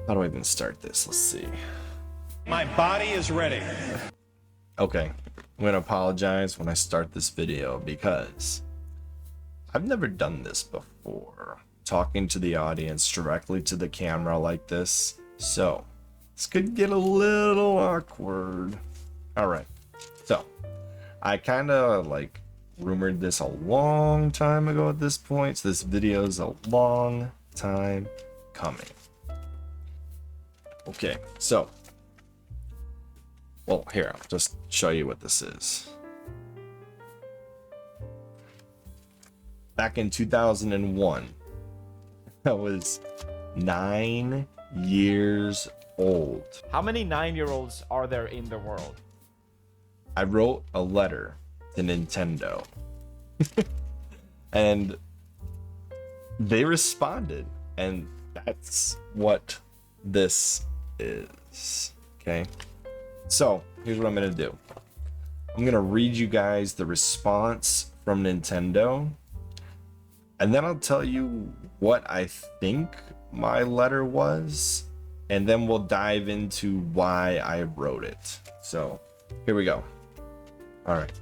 How do I even start this? Let's see. My body is ready. Okay, I'm gonna apologize when I start this video because I've never done this before. Talking to the audience directly to the camera like this. So, this could get a little awkward. Alright, so I kind of like rumored this a long time ago at this point. So this video is a long time coming. Okay, so, well, here, I'll just show you what this is. Back in 2001, I was 9 years old. How many 9-year-olds are there in the world? I wrote a letter to Nintendo. And they responded. And that's what this is. Okay? So, here's what I'm going to do. I'm going to read you guys the response from Nintendo. And then I'll tell you what I think my letter was. And then we'll dive into why I wrote it. So, here we go. All right.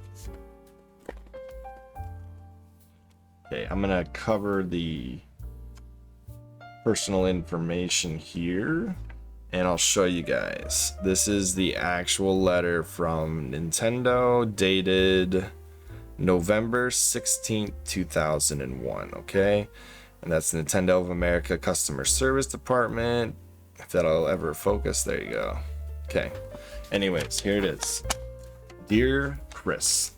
Okay, I'm going to cover the personal information here. And I'll show you guys. This is the actual letter from Nintendo, dated November 16th, 2001, okay? And that's Nintendo of America Customer Service Department. If that'll ever focus, there you go. Okay, anyways, here it is. Dear Chris,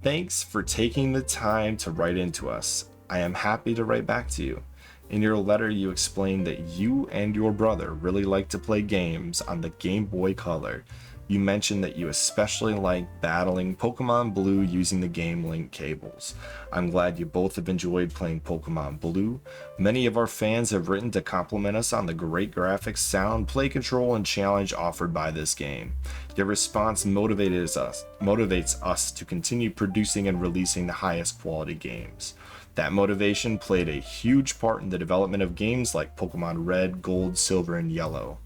thanks for taking the time to write into us. I am happy to write back to you. In your letter, you explained that you and your brother really like to play games on the Game Boy Color. You mentioned that you especially like battling Pokemon Blue using the Game Link cables. I'm glad you both have enjoyed playing Pokemon Blue. Many of our fans have written to compliment us on the great graphics, sound, play control, and challenge offered by this game. Your response motivates us to continue producing and releasing the highest quality games. That motivation played a huge part in the development of games like Pokemon Red, Gold, Silver, and Yellow.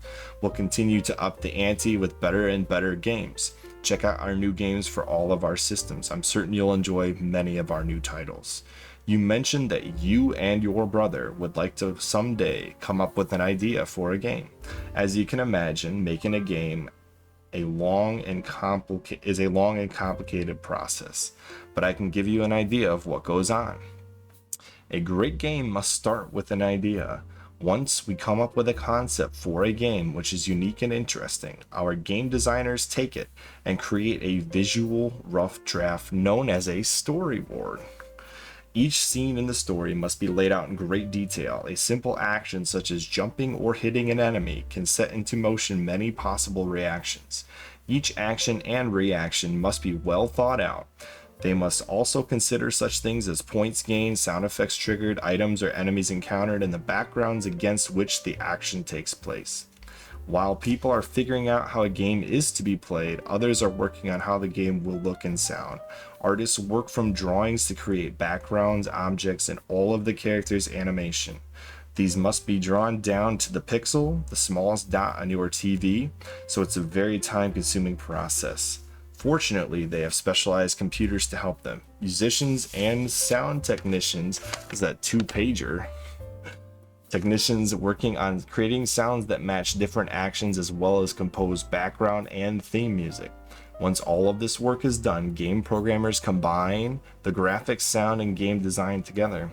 We'll continue to up the ante with better and better games. Check out our new games for all of our systems. I'm certain you'll enjoy many of our new titles. You mentioned that you and your brother would like to someday come up with an idea for a game. As you can imagine, making a game is a long and complicated process, but I can give you an idea of what goes on. A great game must start with an idea. Once we come up with a concept for a game which is unique and interesting, our game designers take it and create a visual rough draft known as a storyboard. Each scene in the story must be laid out in great detail. A simple action such as jumping or hitting an enemy can set into motion many possible reactions. Each action and reaction must be well thought out. They must also consider such things as points gained, sound effects triggered, items or enemies encountered, and the backgrounds against which the action takes place. While people are figuring out how a game is to be played, others are working on how the game will look and sound. Artists work from drawings to create backgrounds, objects, and all of the characters' animation. These must be drawn down to the pixel, the smallest dot on your TV, so it's a very time-consuming process. Fortunately, they have specialized computers to help them. Musicians and sound technicians, is that 2-pager? Technicians working on creating sounds that match different actions as well as compose background and theme music. Once all of this work is done, game programmers combine the graphics, sound, and game design together.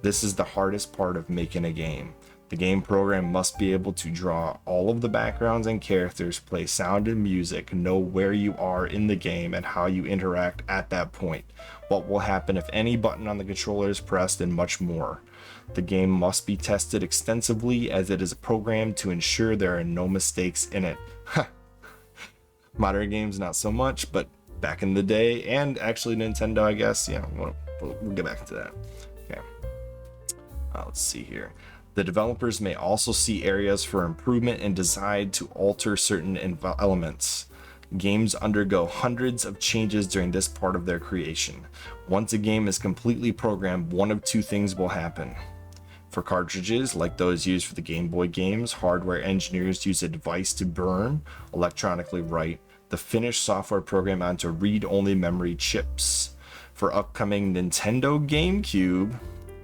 This is the hardest part of making a game. The game program must be able to draw all of the backgrounds and characters, play sound and music, know where you are in the game and how you interact at that point, what will happen if any button on the controller is pressed, and much more. The game must be tested extensively as it is programmed to ensure there are no mistakes in it. Modern games not so much, but back in the day, and actually Nintendo, I guess, yeah, we'll get back to that. Okay, let's see here. The developers may also see areas for improvement and decide to alter certain elements. Games undergo hundreds of changes during this part of their creation. Once a game is completely programmed, one of two things will happen. For cartridges, like those used for the Game Boy games, hardware engineers use a device to burn, electronically write, the finished software program onto read-only memory chips. For upcoming Nintendo GameCube,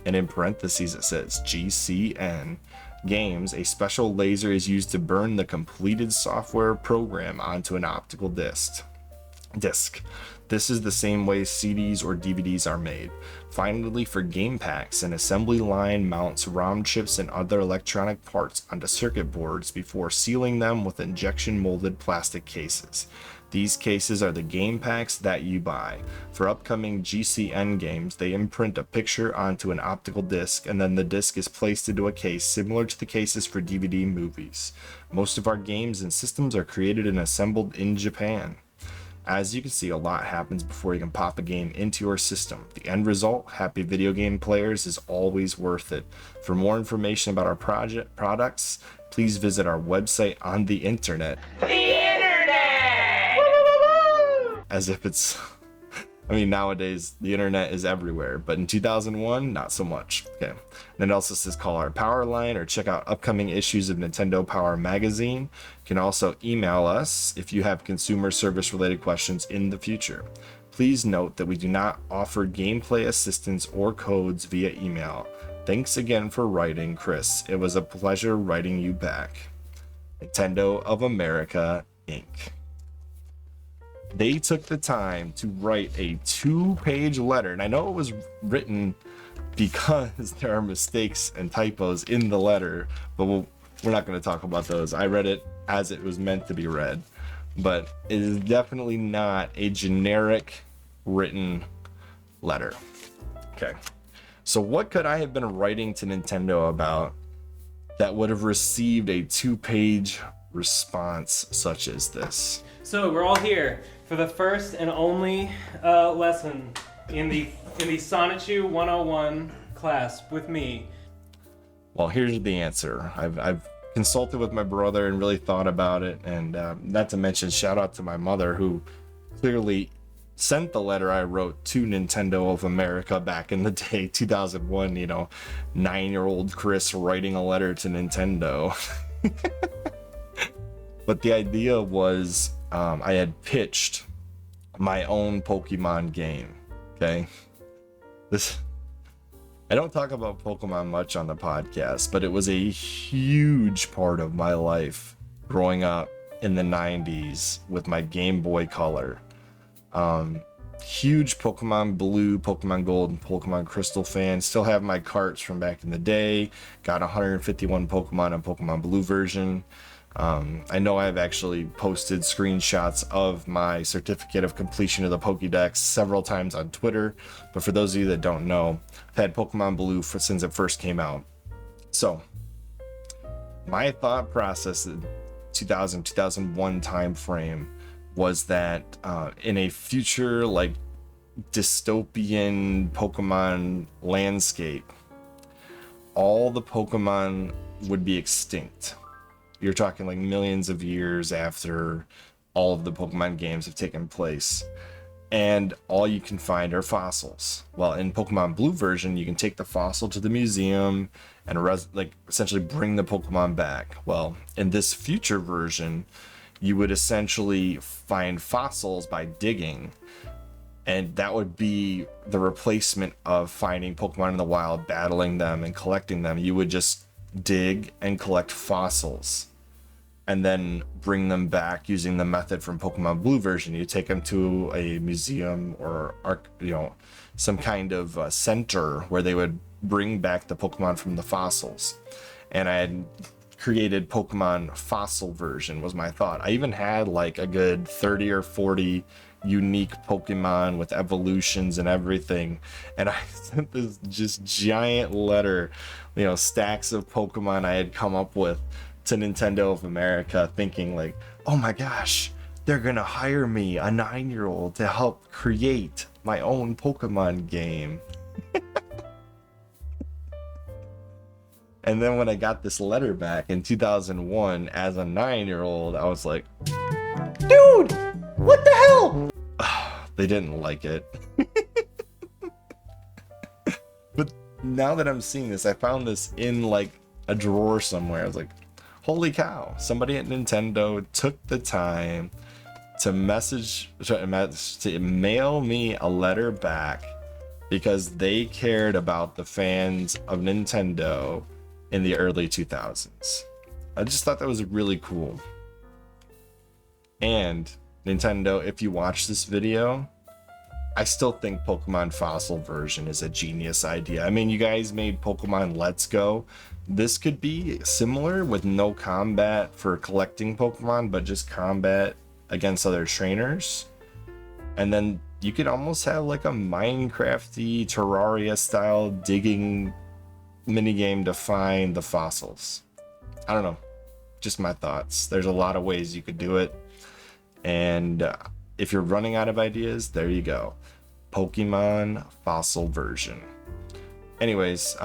and in parentheses it says GCN, games, a special laser is used to burn the completed software program onto an optical disc. This is the same way CDs or DVDs are made. Finally, for game packs, an assembly line mounts ROM chips and other electronic parts onto circuit boards before sealing them with injection molded plastic cases. These cases are the game packs that you buy. For upcoming GCN games, they imprint a picture onto an optical disc, and then the disc is placed into a case similar to the cases for DVD movies. Most of our games and systems are created and assembled in Japan. As you can see, a lot happens before you can pop a game into your system. The end result, happy video game players, is always worth it. For more information about our products, please visit our website on the internet. As if it's, I mean, nowadays the internet is everywhere, but in 2001, not so much. Okay. And it also says call our power line or check out upcoming issues of Nintendo Power Magazine. You can also email us if you have consumer service related questions in the future. Please note that we do not offer gameplay assistance or codes via email. Thanks again for writing, Chris. It was a pleasure writing you back. Nintendo of America, Inc. They took the time to write a 2-page letter, and I know it was written because there are mistakes and typos in the letter, but we're not going to talk about those. I read it as it was meant to be read, but it is definitely not a generic written letter. Okay, so what could I have been writing to Nintendo about that would have received a 2-page response such as this? So we're all here for the first and only lesson in the Sonichu 101 class with me. Well, here's the answer. I've consulted with my brother and really thought about it, and not to mention shout out to my mother, who clearly sent the letter I wrote to Nintendo of America back in the day, 2001. 9-year-old Chris writing a letter to Nintendo. But the idea was, I had pitched my own Pokemon game. Okay, I don't talk about Pokemon much on the podcast, but it was a huge part of my life growing up in the 90s with my Game Boy Color. Huge Pokemon Blue, Pokemon Gold, and Pokemon Crystal fan. Still have my carts from back in the day. Got 151 Pokemon on Pokemon Blue version. I know I've actually posted screenshots of my certificate of completion of the Pokédex several times on Twitter, but for those of you that don't know, I've had Pokemon Blue since it first came out. So my thought process in 2001 time frame was that in a future like dystopian Pokemon landscape, all the Pokemon would be extinct. You're talking like millions of years after all of the Pokemon games have taken place, and all you can find are fossils. Well, in Pokemon Blue version, you can take the fossil to the museum and essentially bring the Pokemon back. Well, in this future version, you would essentially find fossils by digging, and that would be the replacement of finding Pokemon in the wild, battling them, and collecting them. You would just dig and collect fossils and then bring them back using the method from Pokemon Blue version. You take them to a museum or some kind of center where they would bring back the Pokemon from the fossils. And I had created Pokemon Fossil version was my thought. I even had like a good 30 or 40 unique Pokemon with evolutions and everything, and I sent this just giant letter, stacks of Pokemon I had come up with to Nintendo of America, thinking like, oh my gosh, they're gonna hire me, a 9-year-old, to help create my own Pokemon game. And then when I got this letter back in 2001 as a 9-year-old, I was like, dude, what the hell? They didn't like it. But now that I'm seeing this, I found this in like a drawer somewhere. I was like, holy cow, somebody at Nintendo took the time to to mail me a letter back because they cared about the fans of Nintendo in the early 2000s. I just thought that was really cool. And Nintendo, if you watch this video, I still think Pokemon Fossil version is a genius idea. I mean, you guys made Pokemon Let's Go. This could be similar with no combat for collecting Pokemon, but just combat against other trainers. And then you could almost have like a Minecrafty Terraria style digging minigame to find the fossils. I don't know, just my thoughts. There's a lot of ways you could do it. And if you're running out of ideas, there you go. Pokemon Fossil version. Anyways,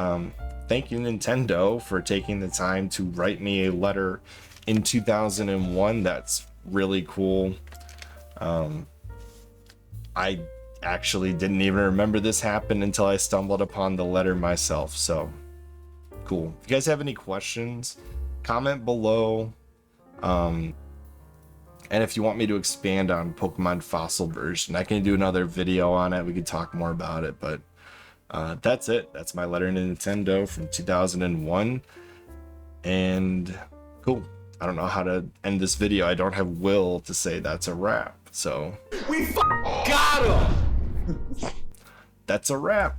thank you, Nintendo, for taking the time to write me a letter in 2001. That's really cool. I actually didn't even remember this happened until I stumbled upon the letter myself. So cool. If you guys have any questions, comment below. And if you want me to expand on Pokemon Fossil version, I can do another video on it. We could talk more about it, but that's it. That's my letter to Nintendo from 2001. And cool. I don't know how to end this video. I don't have Will to say that's a wrap. So we got him. That's a wrap.